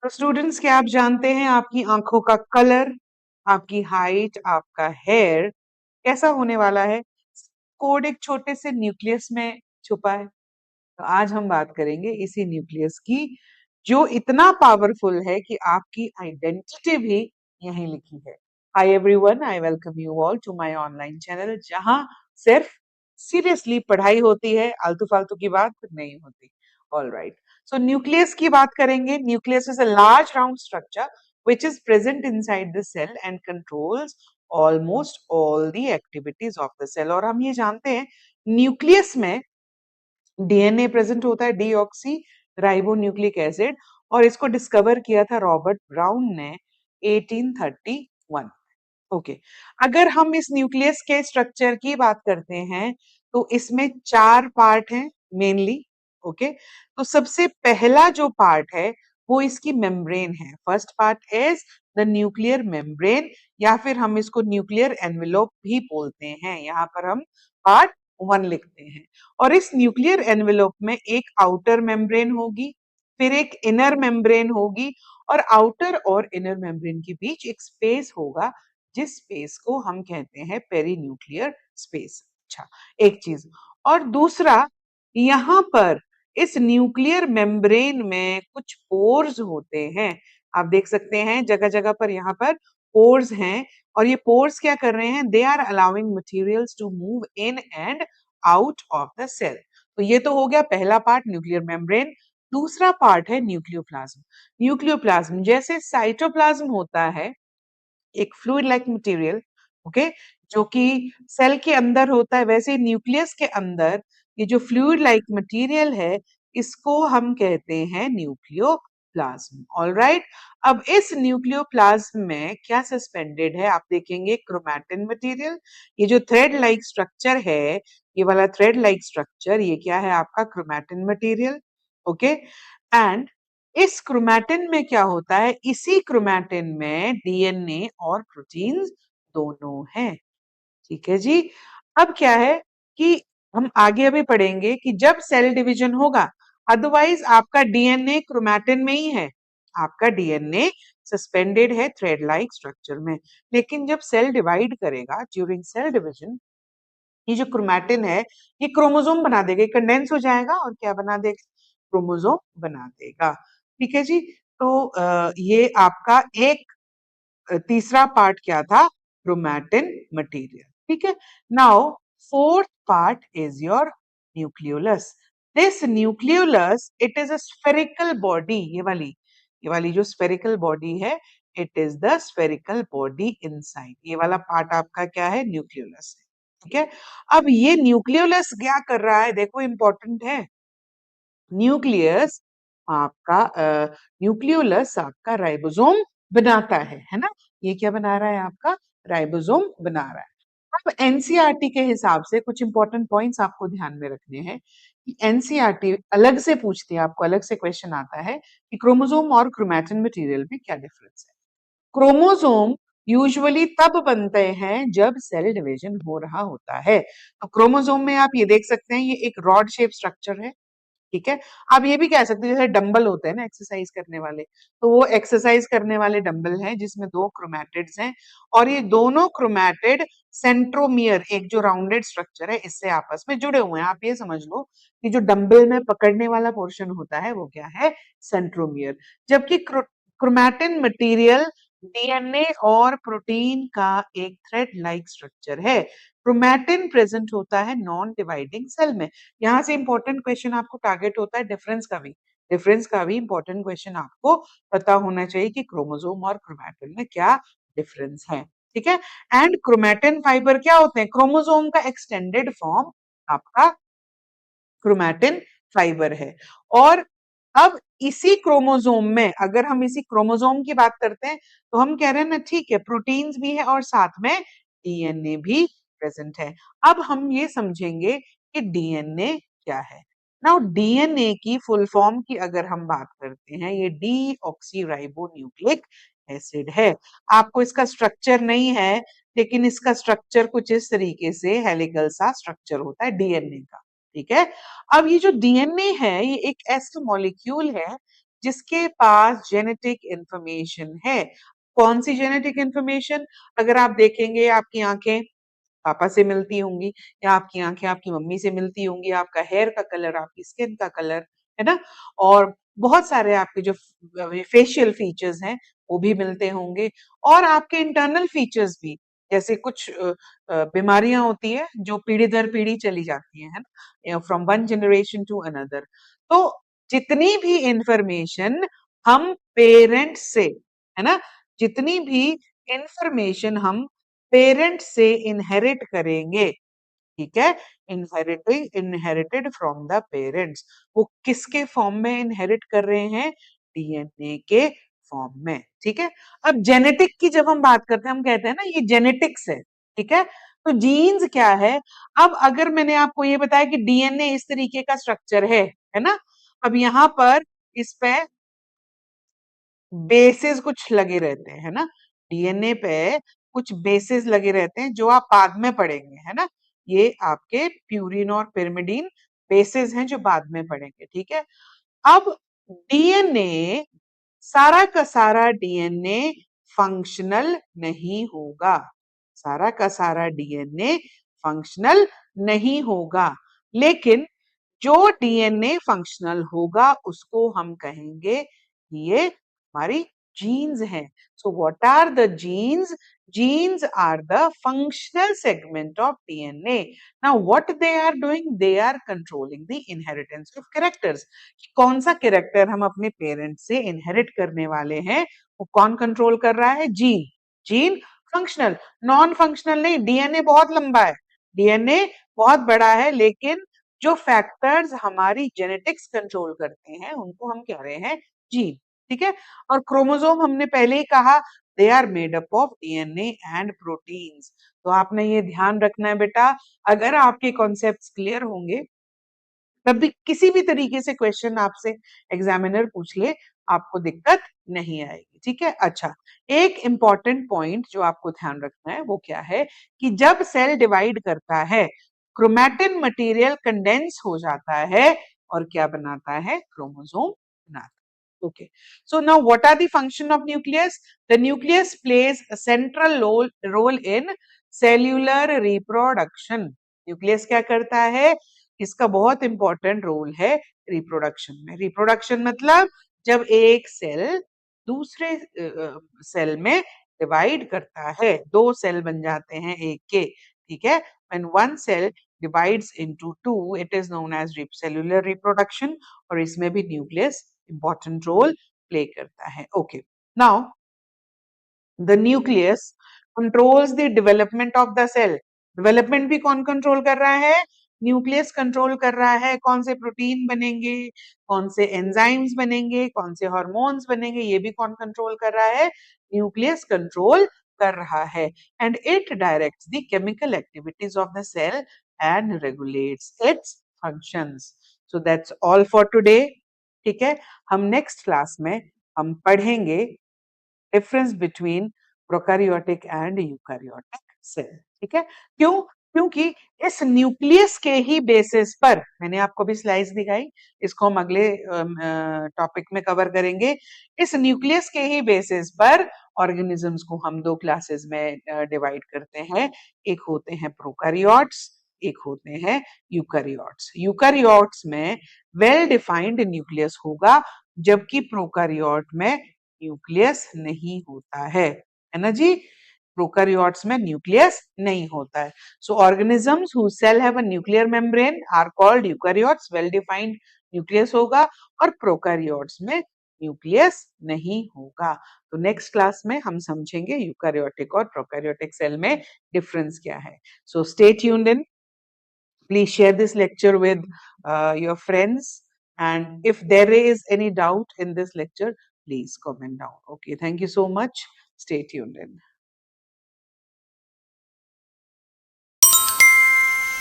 तो स्टूडेंट्स, क्या आप जानते हैं आपकी आंखों का कलर, आपकी हाइट, आपका हेयर कैसा होने वाला है? कोड एक छोटे से न्यूक्लियस में छुपा है। तो आज हम बात करेंगे इसी न्यूक्लियस की, जो इतना पावरफुल है कि आपकी आइडेंटिटी भी यहीं लिखी है। Hi everyone, I welcome you all to my online channel, जहां सिर्फ सीरियसली पढ़ाई होती है, आलतू फालतू की बात नहीं होती। ऑल राइट, सो न्यूक्लियस की बात करेंगे। Nucleus is a large round structure which is present inside the cell and controls almost all the activities of the cell। और हम ये जानते हैं न्यूक्लियस में डीएनए प्रेजेंट होता है, डीऑक्सी राइबो न्यूक्लिक एसिड, और इसको डिस्कवर किया था रॉबर्ट ब्राउन ने 1831। ओके, अगर हम इस न्यूक्लियस के स्ट्रक्चर की बात करते हैं तो इसमें 4 पार्ट हैं मेनली। ओके, तो सबसे पहला जो पार्ट है वो इसकी मेम्ब्रेन है। First part is the nuclear membrane, या फिर हम इसको न्यूक्लियर एनवेलोप भी बोलते हैं। यहाँ पर हम पार्ट 1 लिखते हैं। और इस न्यूक्लियर एनवेलोप में एक आउटर मेम्ब्रेन होगी, फिर एक इनर मेम्ब्रेन होगी, और आउटर और इनर मेम्ब्रेन के बीच एक स्पेस होगा, जिस स्पेस को हम कहते हैं पेरीन्यूक्लियर स्पेस। अच्छा, एक चीज। और दूसरा, यहाँ पर इस न्यूक्लियर मेम्ब्रेन में कुछ पोर्स होते हैं। आप देख सकते हैं जगह जगह पर यहाँ पर पोर्स हैं, और ये पोर्स क्या कर रहे हैं? They are allowing materials to move in and out of the cell. तो ये तो हो गया पहला पार्ट, न्यूक्लियर मेम्ब्रेन। दूसरा पार्ट है न्यूक्लियोप्लाज्म। न्यूक्लियोप्लाज्म जैसे साइटोप्लाज्म होता है, एक फ्लूइड लाइक मटेरियल, ओके, जो कि सेल के अंदर होता है, वैसे ही न्यूक्लियस के अंदर ये जो फ्लूइड लाइक मटेरियल है, इसको हम कहते हैं न्यूक्लियोप्लाज्म। ऑलराइट, अब इस न्यूक्लियोप्लाज्म में क्या सस्पेंडेड है? आप देखेंगे क्रोमैटिन मटेरियल। ये जो थ्रेड लाइक स्ट्रक्चर है, ये वाला थ्रेड लाइक स्ट्रक्चर, ये क्या है? आपका क्रोमैटिन मटेरियल। ओके, एंड इस क्रोमैटिन में क्या होता है? इसी क्रोमैटिन में डीएनए और प्रोटीन्स दोनों हैं। ठीक है जी। अब क्या है कि हम आगे अभी पढ़ेंगे कि जब सेल डिवीजन होगा, अदरवाइज आपका डीएनए क्रोमैटिन में ही है, आपका डीएनए सस्पेंडेड है थ्रेड लाइक स्ट्रक्चर में। लेकिन जब सेल डिवाइड करेगा, ड्यूरिंग सेल डिवीजन, ये जो क्रोमैटिन है ये क्रोमोसोम बना देगा, कंडेंस हो जाएगा और क्या बना देगा? क्रोमोसोम बना देगा। ठीक है जी। तो ये आपका एक तीसरा पार्ट क्या था? Chromatin material. ठीक है। Now fourth part is your nucleolus. This nucleolus, it is a spherical body. ये वाली जो स्फेरिकल बॉडी है, it is the spherical body inside. ये वाला पार्ट आपका क्या है? न्यूक्लियोलस है। ठीक है। अब ये न्यूक्लियोलस क्या कर रहा है? देखो, इंपॉर्टेंट है। न्यूक्लियस आपका न्यूक्लियोलस आपका राइबोसोम बनाता है ना? ये क्या बना रहा है? आपका राइबोसोम बना रहा है। अब एनसीईआरटी के हिसाब से कुछ इंपॉर्टेंट पॉइंट्स आपको ध्यान में रखने हैं कि एनसीईआरटी अलग से पूछती है, आपको अलग से क्वेश्चन आता है कि क्रोमोसोम और क्रोमैटिन मटेरियल में क्या डिफरेंस है। क्रोमोसोम यूजुअली तब बनते हैं जब सेल डिवीजन हो रहा होता है। तो क्रोमोसोम में आप ये देख सकते हैं, ये एक रॉड शेप स्ट्रक्चर है। ठीक है। आप ये भी कह सकते हैं जैसे डंबल होते हैं ना एक्सरसाइज करने वाले, तो वो एक्सरसाइज करने वाले डंबल हैं जिसमें 2 क्रोमैटिड्स हैं, और ये दोनों क्रोमैटिड सेंट्रोमियर, एक जो राउंडेड स्ट्रक्चर है, इससे आपस में जुड़े हुए हैं। आप ये समझ लो कि जो डंबल में पकड़ने वाला पोर्शन होता है वो क्या है? सेंट्रोमियर। जबकि क्रोमैटिन मटेरियल डीएनए और प्रोटीन का एक थ्रेड लाइक स्ट्रक्चर है। क्रोमैटिन प्रेजेंट होता है नॉन डिवाइडिंग सेल में। यहाँ से इंपॉर्टेंट क्वेश्चन आपको टारगेट होता है डिफरेंस का भी इंपॉर्टेंट क्वेश्चन आपको पता होना चाहिए कि क्रोमोसोम और क्रोमैटिन में क्या डिफरेंस है। ठीक है। एंड क्रोमैटिन फाइबर क्या होते हैं? क्रोमोसोम का एक्सटेंडेड फॉर्म आपका क्रोमैटिन फाइबर है। और अब इसी क्रोमोसोम में, अगर हम इसी क्रोमोसोम की बात करते हैं, तो हम कह रहे हैं ना, ठीक है, प्रोटीन्स भी है और साथ में डीएनए भी प्रेजेंट है। अब हम ये समझेंगे कि डीएनए क्या है। नाउ डीएनए की फुल फॉर्म की अगर हम बात करते हैं, ये डीऑक्सीराइबोन्यूक्लिक एसिड है। आपको इसका स्ट्रक्चर नहीं है, लेकिन इसका स्ट्रक्चर कुछ इस तरीके से हेलिकल सा स्ट्रक्चर होता है डीएनए का। ठीक है। अब ये जो डीएनए है, ये एक ऐसा मॉलिक्यूल है जिसके पास जेनेटिक इंफॉर्मेशन है। कौन सी जेनेटिक इंफॉर्मेशन? अगर आप देखेंगे आपकी आंखें पापा से मिलती होंगी, या आपकी आंखें आपकी मम्मी से मिलती होंगी, आपका हेयर का कलर, आपकी स्किन का कलर, है ना? और बहुत सारे आपके जो फेशियल फीचर्स हैं वो भी मिलते होंगे, और आपके इंटरनल फीचर्स भी, जैसे कुछ बीमारियां होती है जो पीढ़ी दर पीढ़ी चली जाती है ना, from one generation to another. तो जितनी भी इंफॉर्मेशन हम पेरेंट्स से, है ना, जितनी भी इंफॉर्मेशन हम पेरेंट से इनहेरिट करेंगे, ठीक है, इनहेरिटेड फ्रॉम द पेरेंट्स, वो किसके फॉर्म में इनहेरिट कर रहे हैं? डीएनए के फॉर्म में, ठीक है। अब जेनेटिक की जब हम बात करते हैं, हम कहते हैं ना ये जेनेटिक्स है, ठीक है। तो जीन्स क्या है? अब अगर मैंने आपको ये बताया कि डीएनए इस तरीके का स्ट्रक्चर है ना, अब यहाँ पर इस पे बेसिस कुछ लगे रहते हैं, है ना, डीएनए पे कुछ बेसिस लगे रहते हैं जो आप बाद में पढ़ेंगे, है ना, ये आपके प्यूरिन और पिरिमिडीन बेसिस हैं जो बाद में पढ़ेंगे, ठीक है। अब डीएनए, सारा का सारा डीएनए फंक्शनल नहीं होगा, सारा का सारा डीएनए फंक्शनल नहीं होगा, लेकिन जो डीएनए फंक्शनल होगा उसको हम कहेंगे ये हमारी जीन्स हैं। So what are the genes? Genes are the functional segment of DNA. Now what they are doing? They are controlling the inheritance of characters. कौन सा कैरेक्टर हम अपने पेरेंट्स से इनहेरिट करने वाले हैं, वो कौन कंट्रोल कर रहा है? Gene. Gene functional, non functional नहीं। डीएनए बहुत लंबा है, डीएनए बहुत बड़ा है, लेकिन जो फैक्टर्स हमारी जेनेटिक्स कंट्रोल करते हैं उनको हम कह रहे हैं जीन, ठीक है। और क्रोमोसोम हमने पहले ही कहा, they are made up of DNA and proteins. तो आपने ये ध्यान रखना है बेटा, अगर आपके कॉन्सेप्ट्स क्लियर होंगे तब भी किसी भी तरीके से क्वेश्चन आपसे एग्जामिनर पूछ ले, आपको दिक्कत नहीं आएगी, ठीक है। अच्छा, एक इंपॉर्टेंट पॉइंट जो आपको ध्यान रखना है वो क्या है कि जब सेल डिवाइड करता है, क्रोमैटिन मटेरियल कंडेंस हो जाता है और क्या बनाता है? क्रोमोसोम बनाता है। Okay, so now what are the function of nucleus? The nucleus plays a central role in cellular reproduction. Nucleus क्या करता है? इसका बहुत इंपॉर्टेंट रोल है रिप्रोडक्शन में। रिप्रोडक्शन मतलब जब एक सेल दूसरे सेल में डिवाइड करता है, दो सेल बन जाते हैं एक के, ठीक है। When one cell divides into two, it is known as cellular reproduction, और इसमें भी न्यूक्लियस इंपॉर्टेंट रोल प्ले करता है। Okay, now the nucleus controls the development of the cell. Development भी कौन कंट्रोल कर रहा है? न्यूक्लियस कंट्रोल कर रहा है। कौन से प्रोटीन बनेंगे, कौन से एंजाइम्स बनेंगे, कौन से हार्मोन्स बनेंगे, ये भी कौन कंट्रोल कर रहा है? न्यूक्लियस कंट्रोल कर रहा है। And it directs the chemical activities of the cell and regulates its functions. So that's all for today, ठीक है। हम नेक्स्ट क्लास में हम पढ़ेंगे difference between prokaryotic and eukaryotic cell, ठीक है। क्यों? क्योंकि इस न्यूक्लियस के ही बेसिस पर, मैंने आपको भी स्लाइड्स दिखाई, इसको हम अगले टॉपिक में कवर करेंगे। इस न्यूक्लियस के ही बेसिस पर ऑर्गेनिजम्स को हम दो क्लासेस में डिवाइड करते हैं। एक होते हैं प्रोकैरियोट्स, एक होते हैं यूकैरियोट्स। यूकैरियोट्स में वेल डिफाइंड न्यूक्लियस होगा, जबकि प्रोकैरियोट में न्यूक्लियस नहीं होता है ना जी। प्रोकैरियोट्स में न्यूक्लियस नहीं होता है। सो organisms whose cell have a nuclear membrane are called eukaryotes, well defined nucleus होगा, और प्रोकैरियोट्स में न्यूक्लियस नहीं होगा। तो नेक्स्ट क्लास में हम समझेंगे यूकैरियोटिक और प्रोकैरियोटिक सेल में डिफरेंस क्या है। So stay tuned in, please share this lecture with your friends, and if there is any doubt in this lecture, please comment down. Okay, thank you so much. Stay tuned in.